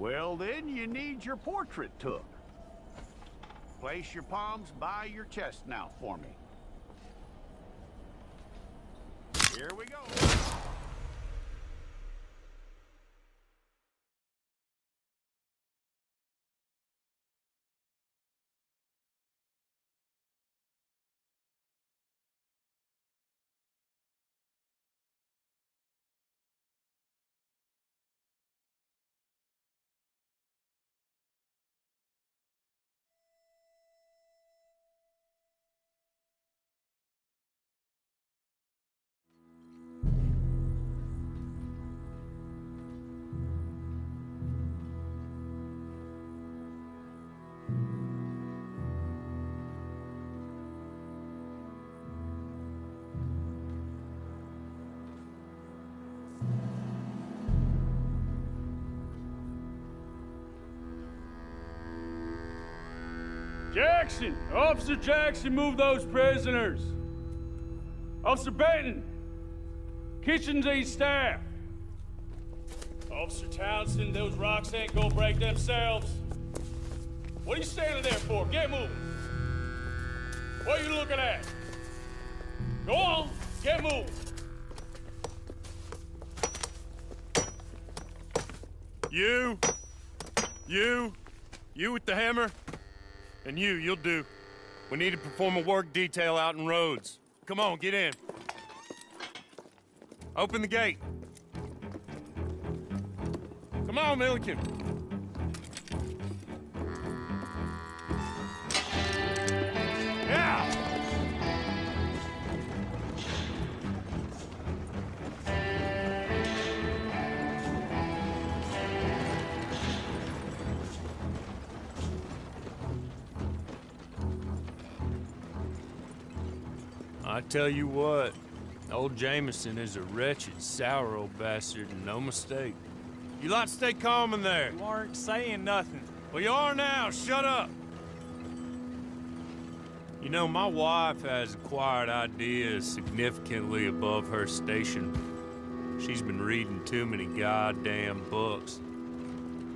Well, then you need your portrait took. Place your palms by your chest now for me. Here we go. Jackson! Officer Jackson, move those prisoners! Officer Benton! Kitchens ain't staff! Officer Townsend, those rocks ain't gonna break themselves. What are you standing there for? Get moving! What are you looking at? Go on, get moving! You with the hammer? And you'll do. We need to perform a work detail out in Rhodes. Come on, get in. Open the gate. Come on, Milliken. Yeah! I tell you what, old Jameson is a wretched, sour old bastard, and no mistake. You lot stay calm in there. You aren't saying nothing. Well, you are now. Shut up. You know, my wife has acquired ideas significantly above her station. She's been reading too many goddamn books.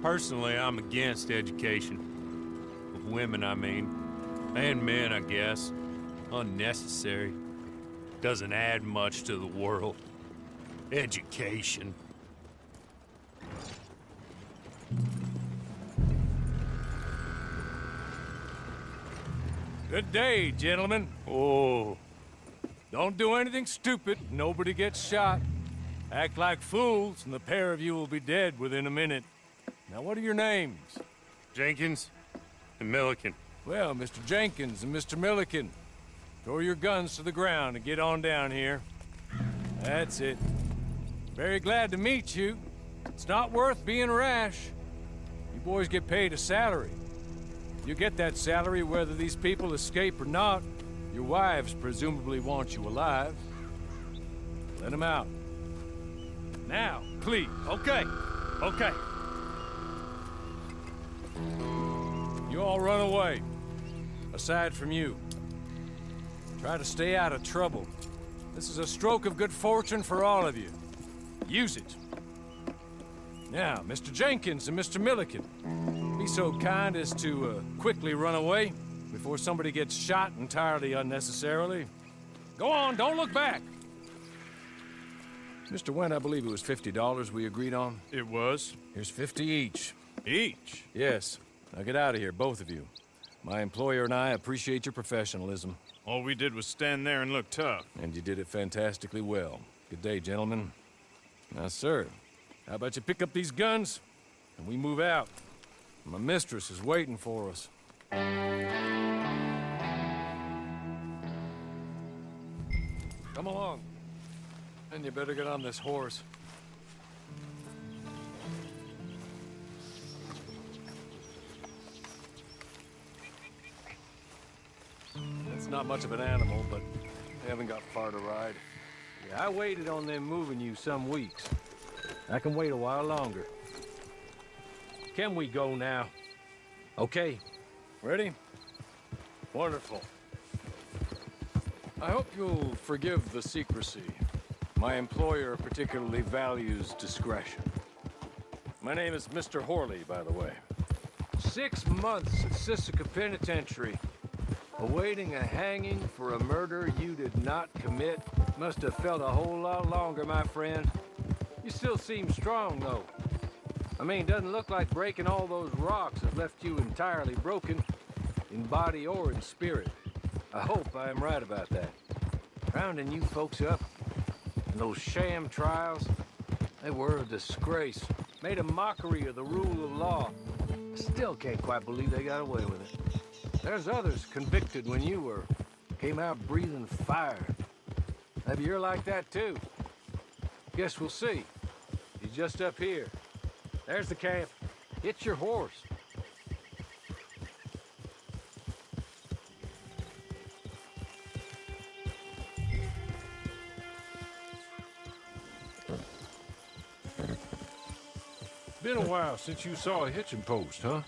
Personally, I'm against education. Of women, I mean. And men, I guess. Unnecessary. Doesn't add much to the world. Education. Good day, gentlemen. Oh. Don't do anything stupid. Nobody gets shot. Act like fools, and the pair of you will be dead within a minute. Now, what are your names? Jenkins and Milliken. Well, Mr. Jenkins and Mr. Milliken, throw your guns to the ground and get on down here. That's it. Very glad to meet you. It's not worth being rash. You boys get paid a salary. You get that salary whether these people escape or not. Your wives presumably want you alive. Let them out. Now, please. Okay. You all run away. Aside from you. Try to stay out of trouble. This is a stroke of good fortune for all of you. Use it. Now, Mr. Jenkins and Mr. Milliken, be so kind as to quickly run away before somebody gets shot entirely unnecessarily. Go on, don't look back. Mr. Wendt, I believe it was $50 we agreed on. It was. Here's 50 each. Each? Yes. Now get out of here, both of you. My employer and I appreciate your professionalism. All we did was stand there and look tough. And you did it fantastically well. Good day, gentlemen. Now, sir, how about you pick up these guns and we move out? My mistress is waiting for us. Come along. And you better get on this horse. It's not much of an animal, but they haven't got far to ride. Yeah, I waited on them moving you some weeks. I can wait a while longer. Can we go now? Okay. Ready? Wonderful. I hope you'll forgive the secrecy. My employer particularly values discretion. My name is Mr. Horley, by the way. 6 months at Sisika Penitentiary, awaiting a hanging for a murder you did not commit. Must have felt a whole lot longer, my friend. You still seem strong, though. I mean, doesn't look like breaking all those rocks has left you entirely broken, in body or in spirit. I hope I am right about that. Rounding you folks up, and those sham trials, they were a disgrace. Made a mockery of the rule of law. I still can't quite believe they got away with it. There's others convicted when you were. Came out breathing fire. Maybe you're like that too. Guess we'll see. He's just up here. There's the camp. Hit your horse. Been a while since you saw a hitching post, huh?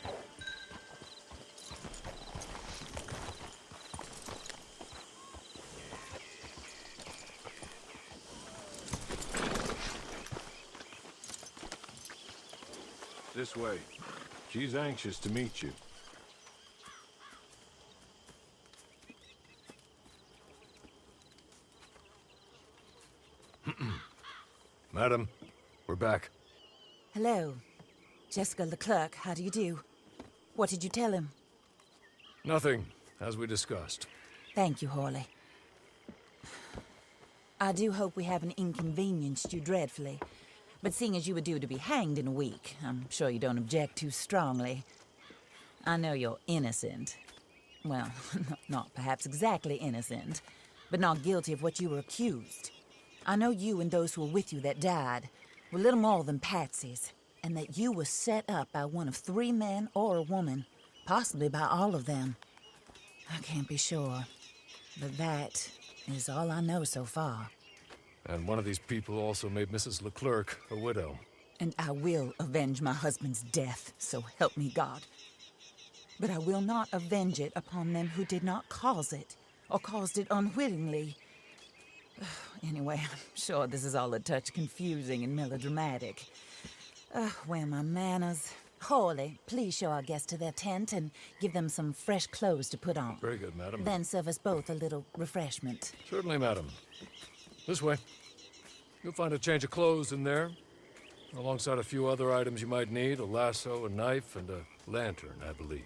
This way. She's anxious to meet you. Madam, we're back. Hello. Jessica Leclerc, how do you do? What did you tell him? Nothing, as we discussed. Thank you, Horley. I do hope we haven't inconvenienced you dreadfully. But seeing as you were due to be hanged in a week, I'm sure you don't object too strongly. I know you're innocent. Well, not perhaps exactly innocent, but not guilty of what you were accused. I know you and those who were with you that died were little more than patsies, and that you were set up by one of 3 men or a woman, possibly by all of them. I can't be sure, but that is all I know so far. And one of these people also made Mrs. Leclerc a widow. And I will avenge my husband's death, so help me God. But I will not avenge it upon them who did not cause it, or caused it unwittingly. Anyway, I'm sure this is all a touch confusing and melodramatic. Where are my manners? Horley, please show our guests to their tent and give them some fresh clothes to put on. Very good, madam. Then serve us both a little refreshment. Certainly, madam. This way. You'll find a change of clothes in there, alongside a few other items you might need, a lasso, a knife, and a lantern, I believe.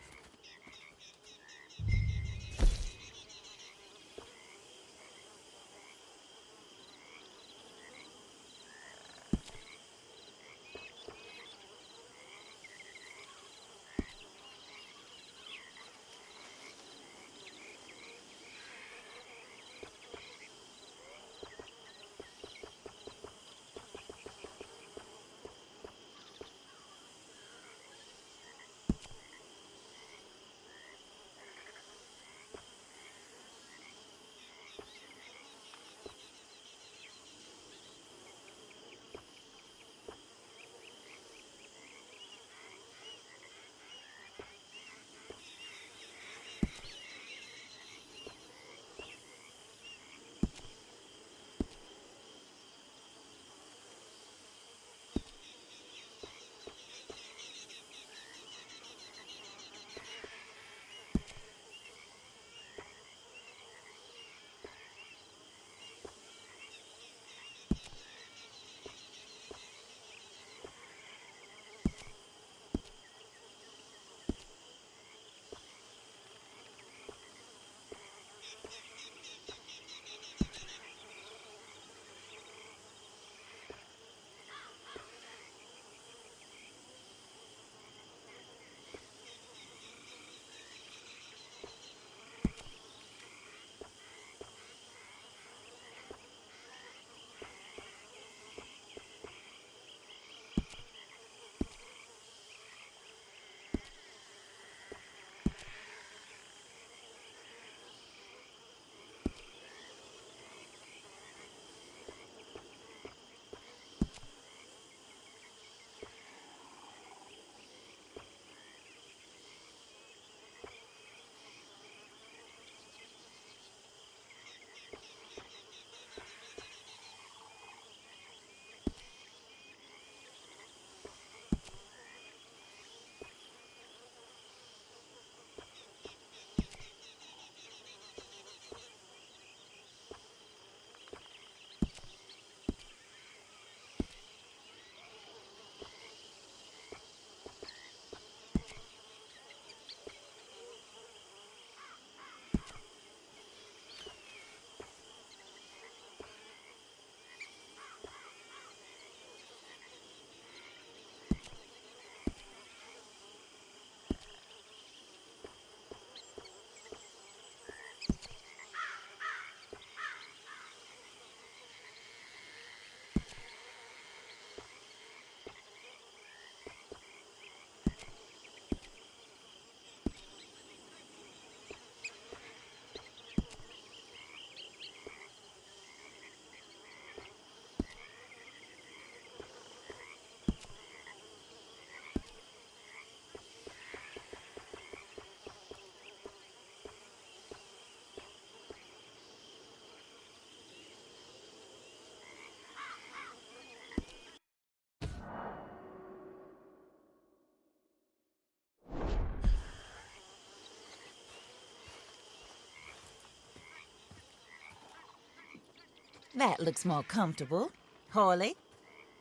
That looks more comfortable. Hawley,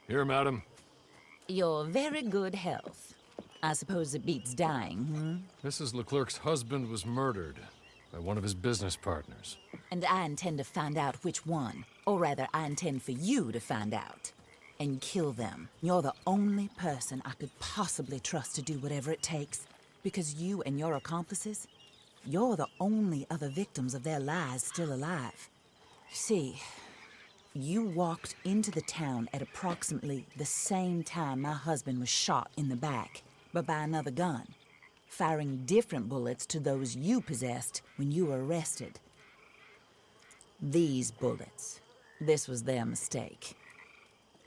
Here, madam. your very good health. I suppose it beats dying, hmm? Mrs. Leclerc's husband was murdered by one of his business partners. And I intend to find out which one. Or rather, I intend for you to find out. And kill them. You're the only person I could possibly trust to do whatever it takes. Because you and your accomplices, you're the only other victims of their lies still alive. You see, you walked into the town at approximately the same time my husband was shot in the back, but by another gun, firing different bullets to those you possessed when you were arrested. These bullets, this was their mistake.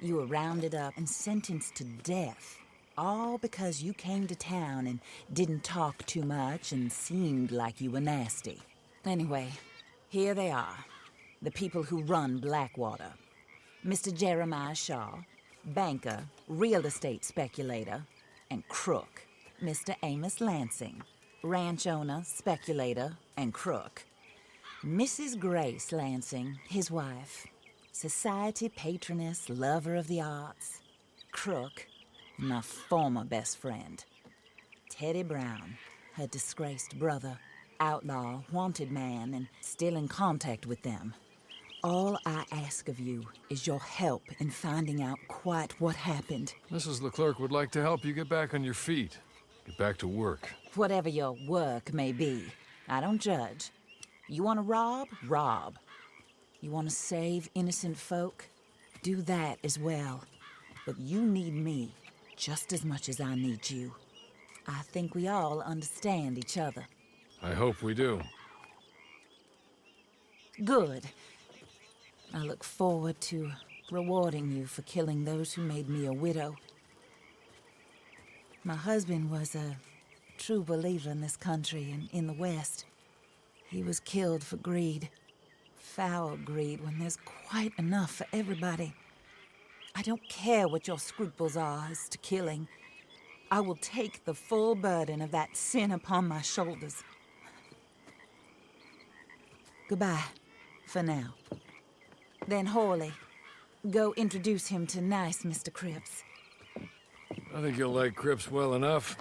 You were rounded up and sentenced to death, all because you came to town and didn't talk too much and seemed like you were nasty. Anyway, here they are, the people who run Blackwater. Mr. Jeremiah Shaw, banker, real estate speculator, and crook. Mr. Amos Lansing, ranch owner, speculator, and crook. Mrs. Grace Lansing, his wife, society patroness, lover of the arts, crook, and my former best friend. Teddy Brown, her disgraced brother, outlaw, wanted man, and still in contact with them. All I ask of you is your help in finding out quite what happened. Mrs. Leclerc would like to help you get back on your feet. Get back to work. Whatever your work may be, I don't judge. You want to rob? Rob. You want to save innocent folk? Do that as well. But you need me just as much as I need you. I think we all understand each other. I hope we do. Good. I look forward to rewarding you for killing those who made me a widow. My husband was a true believer in this country and in the West. He was killed for greed. Foul greed when there's quite enough for everybody. I don't care what your scruples are as to killing. I will take the full burden of that sin upon my shoulders. Goodbye, for now. Then Hawley, go introduce him to nice Mr. Cripps. I think you'll like Cripps well enough.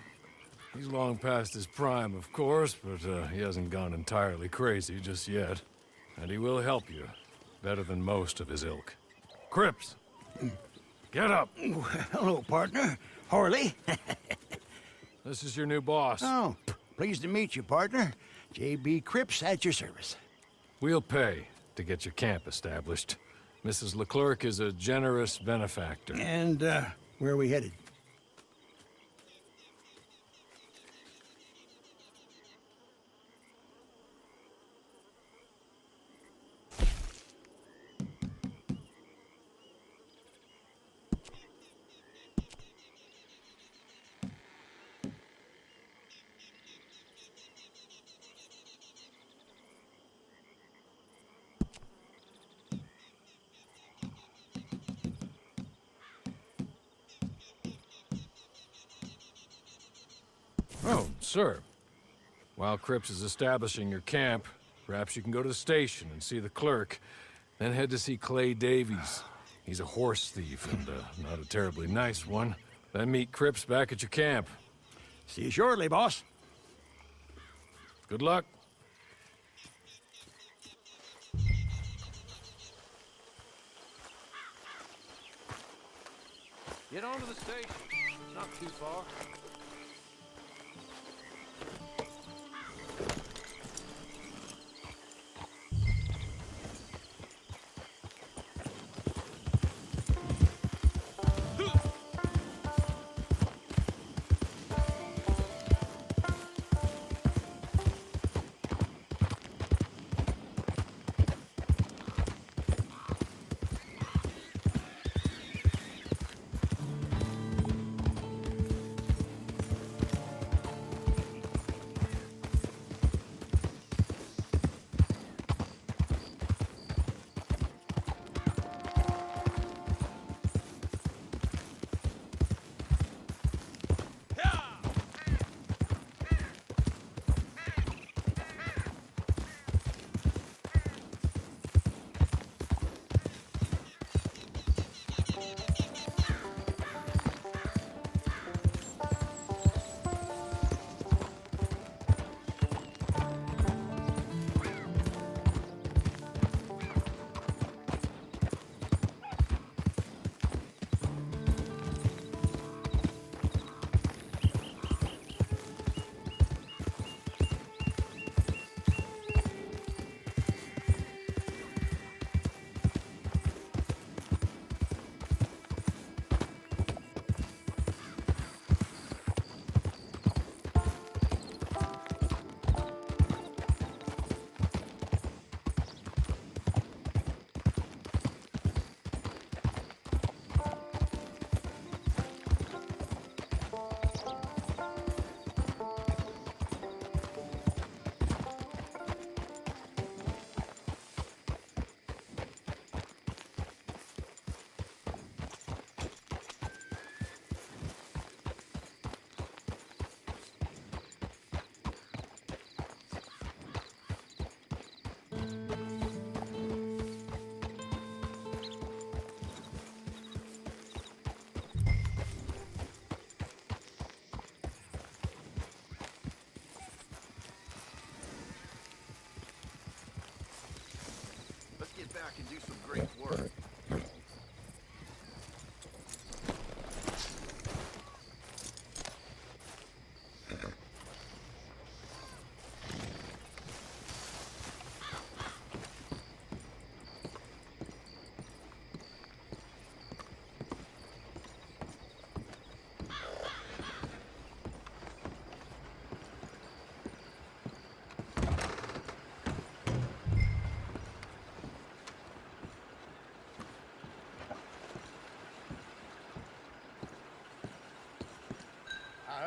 He's long past his prime, of course, but he hasn't gone entirely crazy just yet. And he will help you, better than most of his ilk. Cripps! Get up! Hello, partner. Hawley. This is your new boss. Oh, pleased to meet you, partner. J.B. Cripps at your service. We'll pay to get your camp established. Mrs. Leclerc is a generous benefactor. And, where are we headed? Oh, sir. While Cripps is establishing your camp, perhaps you can go to the station and see the clerk, then head to see Clay Davies. He's a horse thief and not a terribly nice one. Then meet Cripps back at your camp. See you shortly, boss. Good luck. Get on to the station. It's not too far.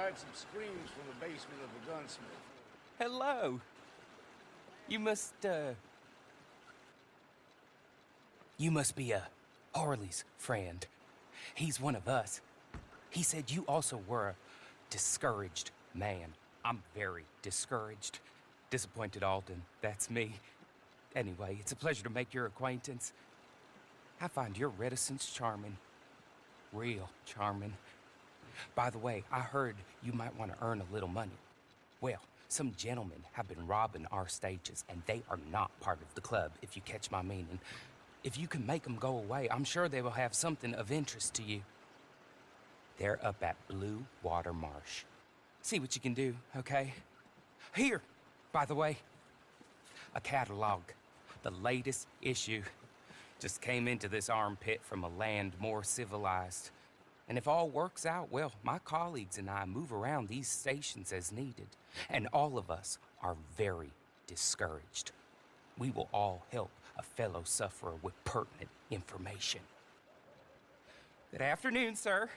heard some screams from the basement of the gunsmith. Hello. You must be Harley's friend. He's one of us. He said you also were a discouraged man. I'm very discouraged. Disappointed Alden, that's me. Anyway, it's a pleasure to make your acquaintance. I find your reticence charming. Real charming. By the way, I heard you might want to earn a little money. Well, some gentlemen have been robbing our stages, and they are not part of the club, if you catch my meaning. If you can make them go away, I'm sure they will have something of interest to you. They're up at Blue Water Marsh. See what you can do, okay? Here, by the way, a catalog. The latest issue. Just came into this armpit from a land more civilized. And if all works out, well, my colleagues and I move around these stations as needed. And all of us are very discouraged. We will all help a fellow sufferer with pertinent information. Good afternoon, sir.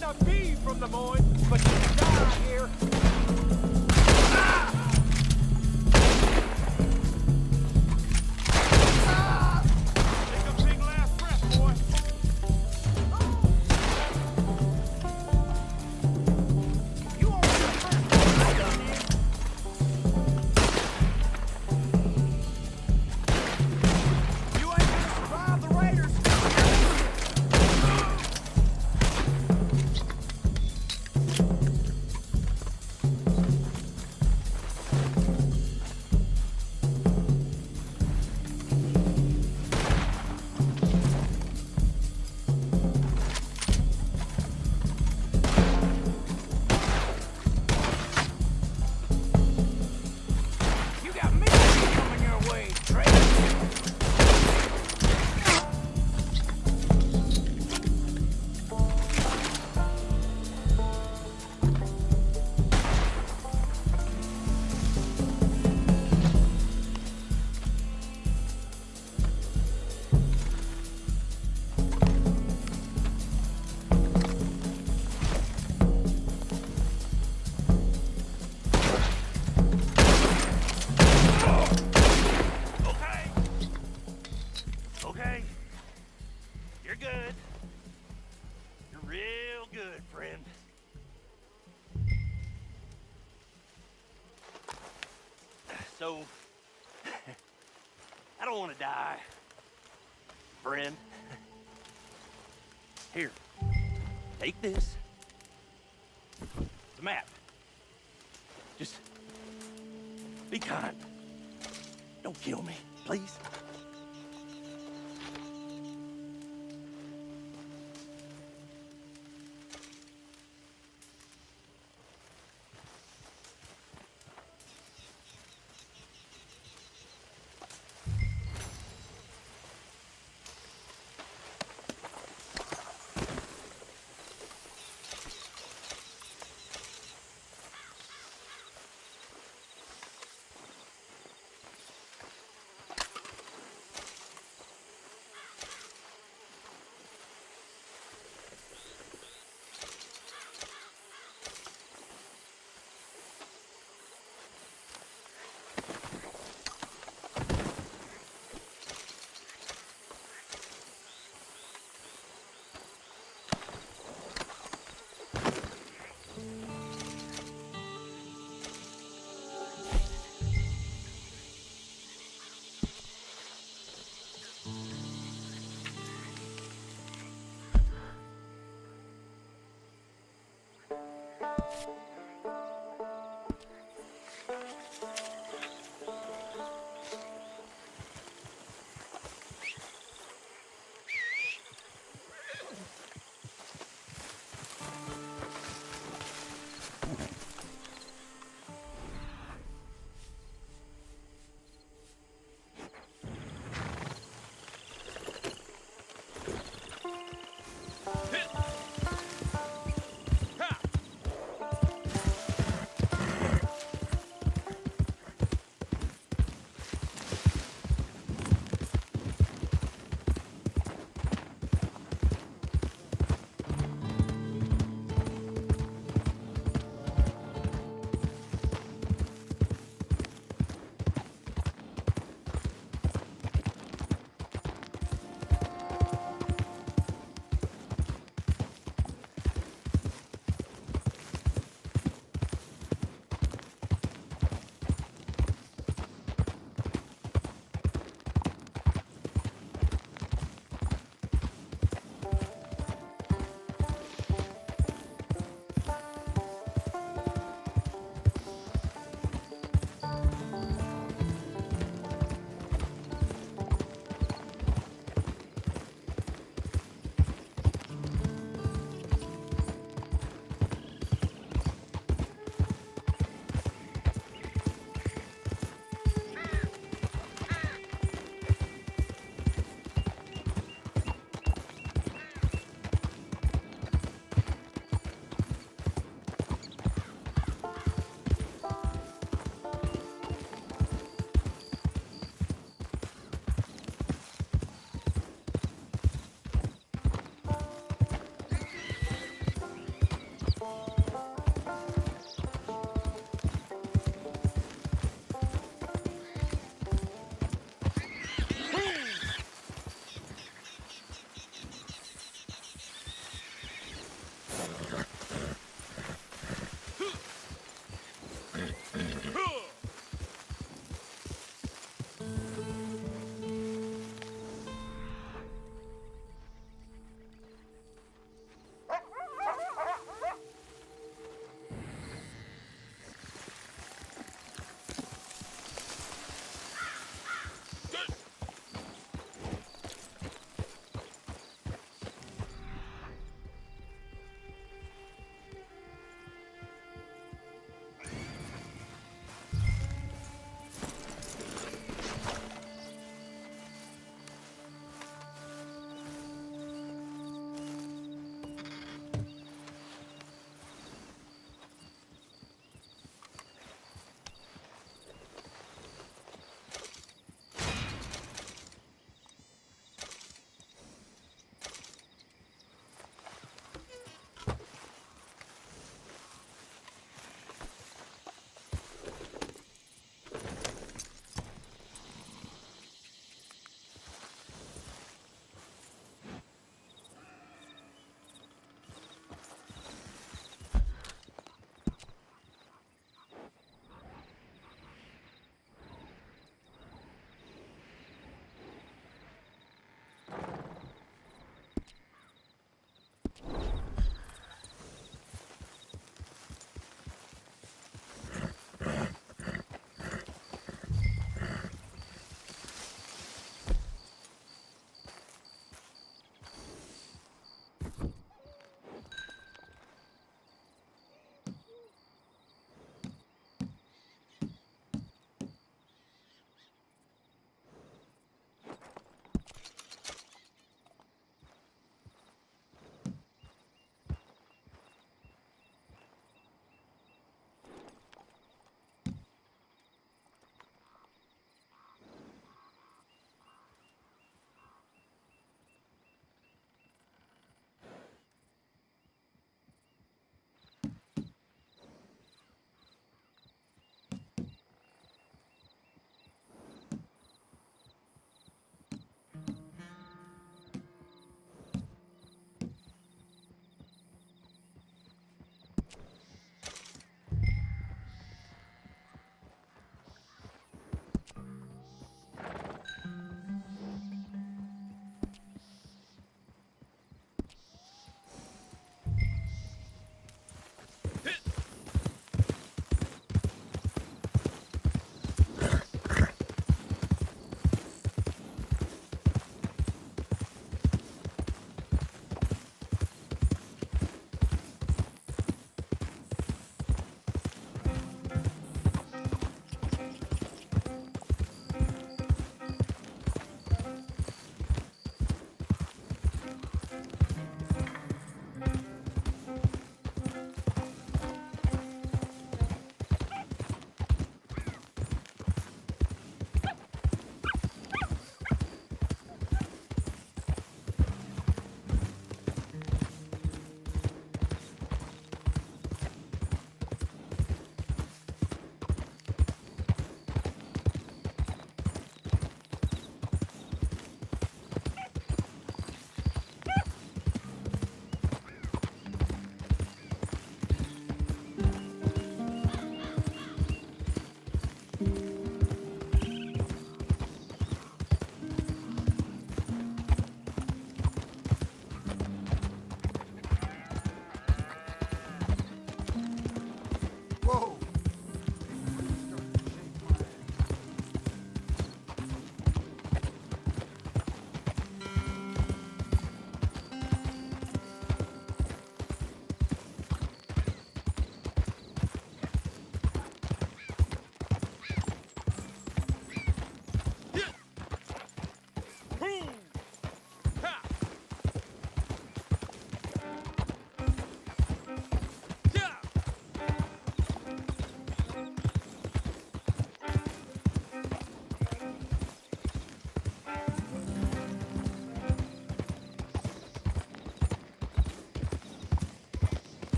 might not be from the mine, but you die here. Take a big last breath, boy. You won't be the first one I done in. You ain't gonna survive the raiders. You got me coming your way, traitor. Okay. Okay. You're good. You're real good, friend. So, I don't want to die, friend. Here, take this. It's a map. Just be kind. Don't kill me, please.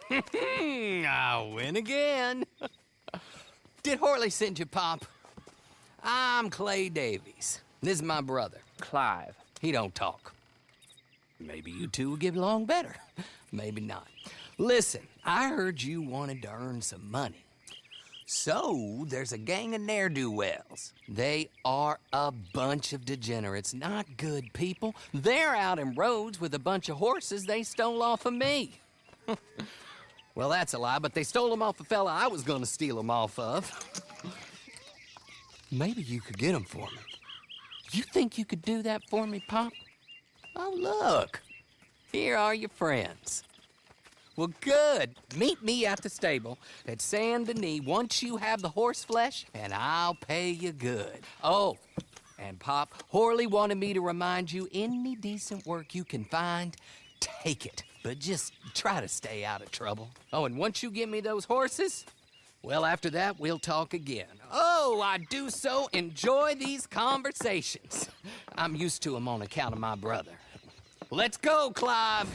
I win again. Did Horley send you, Pop? I'm Clay Davies. This is my brother, Clive. He don't talk. Maybe you two will get along better. Maybe not. Listen, I heard you wanted to earn some money. So, there's a gang of ne'er-do-wells. They are a bunch of degenerates, not good people. They're out in roads with a bunch of horses they stole off of me. Well, that's a lie, but they stole them off a fella I was gonna steal them off of. Maybe you could get them for me. You think you could do that for me, Pop? Oh, look. Here are your friends. Well, good. Meet me at the stable at Saint Denis once you have the horse flesh, and I'll pay you good. Oh, and Pop, Horley wanted me to remind you, any decent work you can find, take it. But just try to stay out of trouble. Oh, and once you give me those horses, well, after that, we'll talk again. Oh, I do so enjoy these conversations. I'm used to them on account of my brother. Let's go, Clive.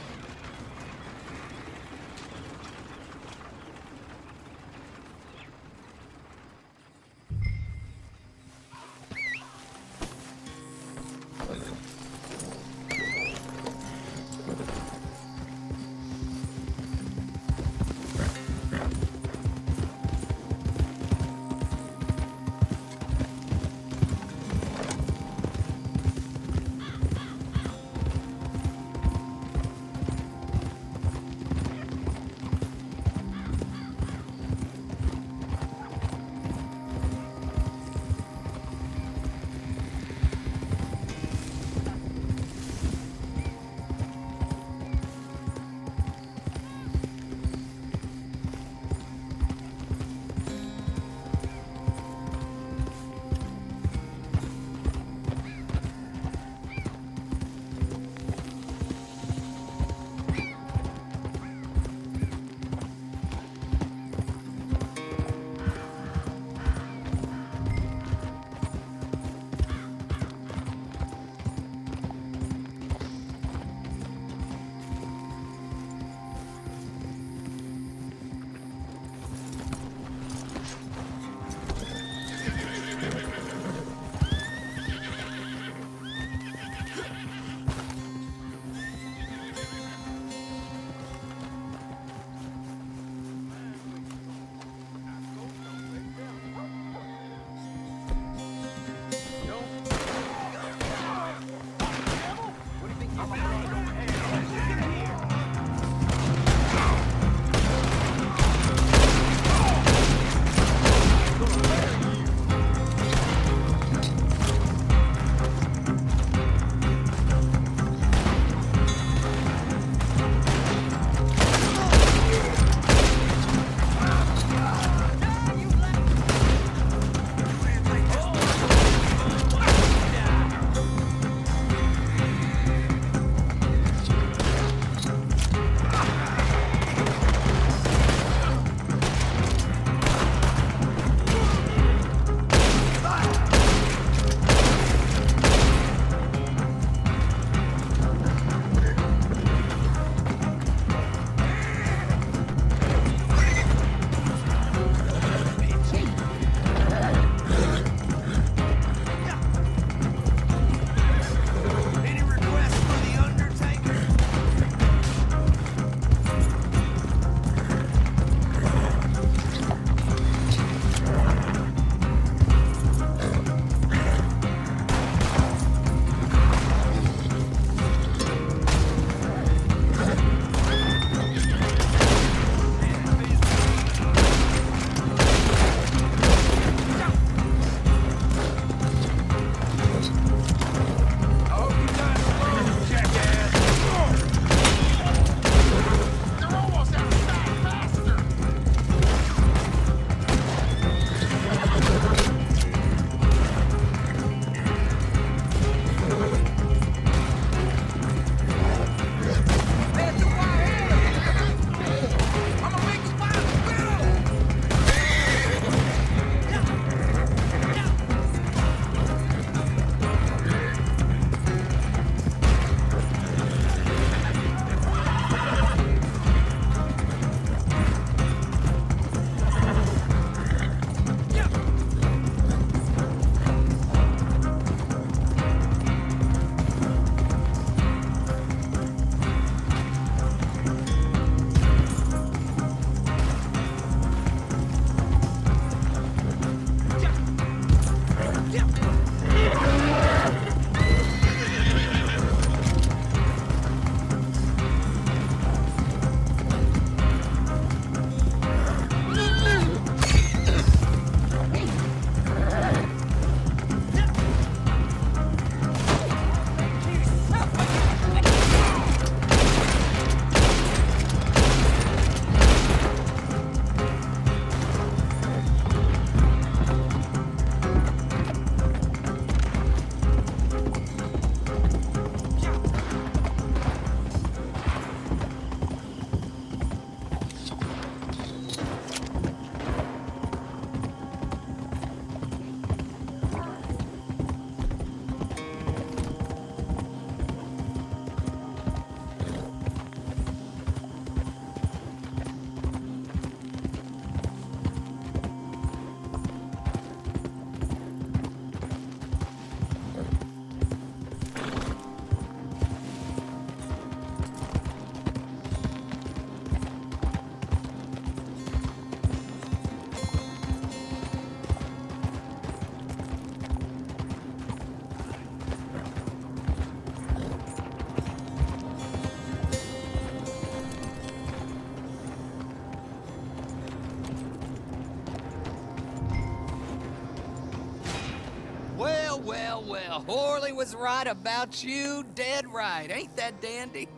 well, well. Horley was right about you, dead right. Ain't that dandy?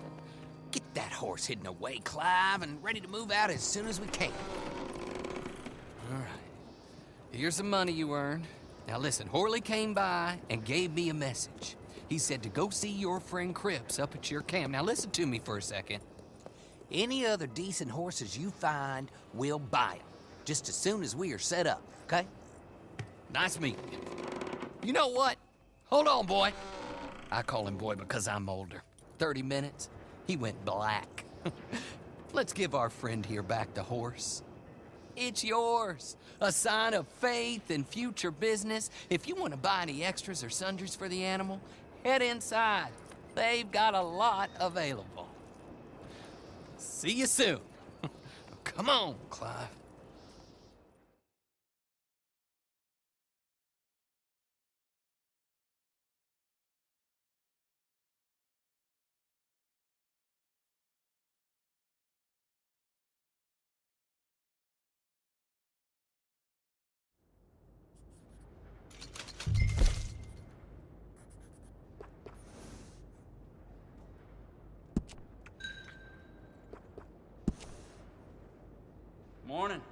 Get that horse hidden away, Clive, and ready to move out as soon as we can. All right. Here's the money you earned. Now listen, Horley came by and gave me a message. He said to go see your friend Cripps up at your camp. Now listen to me for a second. Any other decent horses you find, we'll buy them. Just as soon as we are set up, okay? Nice meeting you. You know what? Hold on, boy. I call him boy because I'm older. 30 minutes, he went black. Let's give our friend here back the horse. It's yours. A sign of faith and future business. If you want to buy any extras or sundries for the animal, head inside. They've got a lot available. See you soon. Come on, Clive. Morning.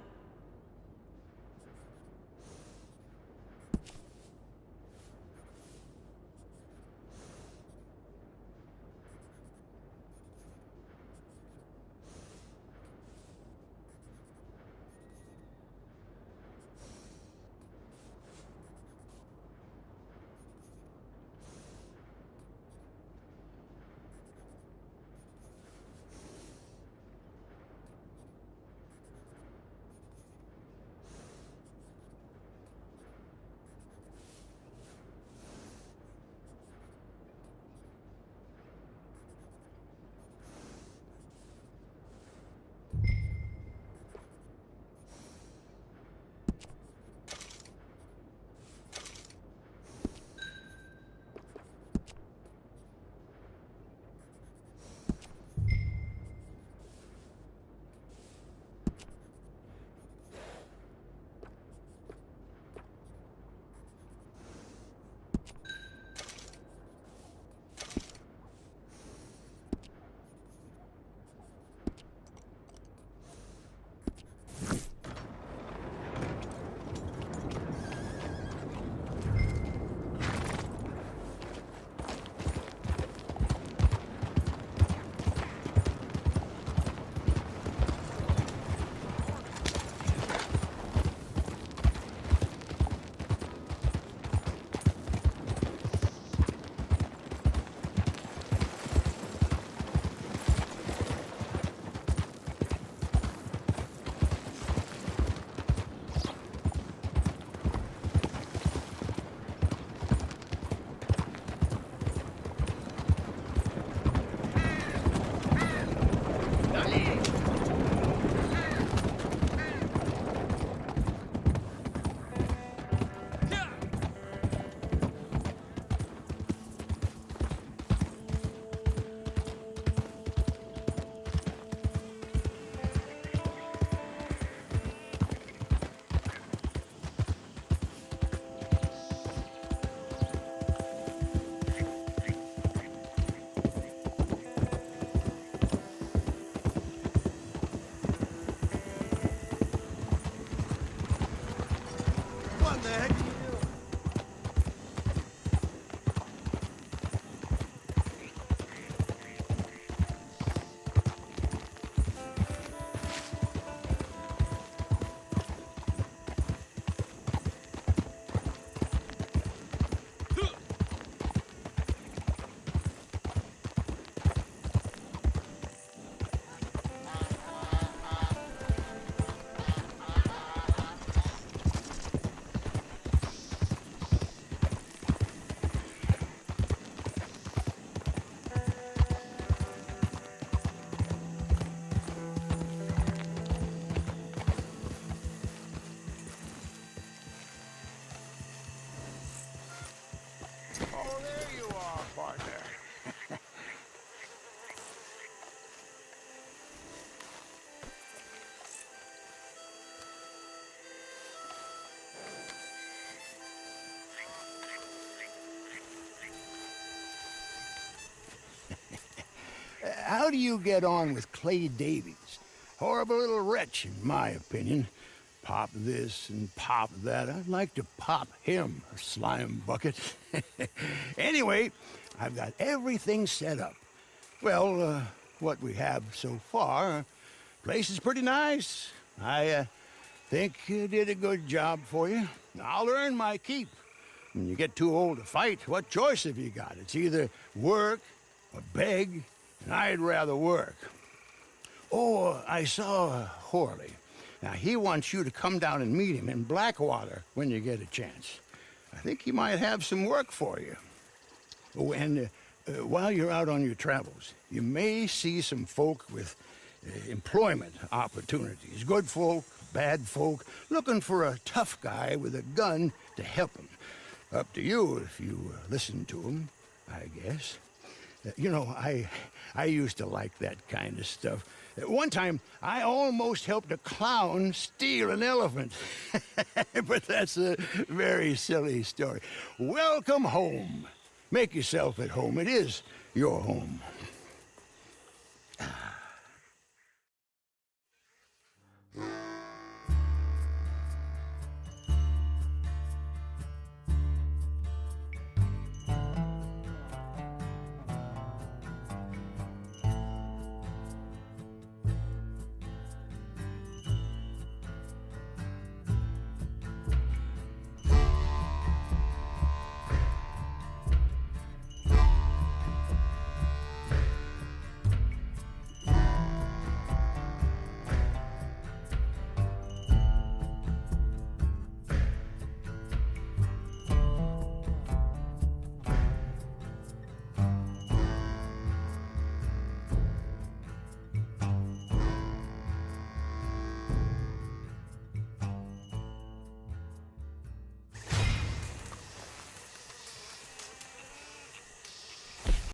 Oh, there you are, partner. how do you get on with Clay Davies? Horrible little wretch, in my opinion. Pop this and pop that. I'd like to pop him, a slime bucket. Anyway, I've got everything set up. Well, what we have so far, place is pretty nice. I think you did a good job for you. I'll earn my keep. When you get too old to fight, what choice have you got? It's either work or beg, and I'd rather work. Oh, I saw Horley. Now, he wants you to come down and meet him in Blackwater when you get a chance. I think he might have some work for you. Oh, and while you're out on your travels, you may see some folk with employment opportunities. Good folk, bad folk, looking for a tough guy with a gun to help them. Up to you if you listen to them, I guess. You know, I used to like that kind of stuff. One time, I almost helped a clown steal an elephant. But that's a very silly story. Welcome home. Make yourself at home. It is your home.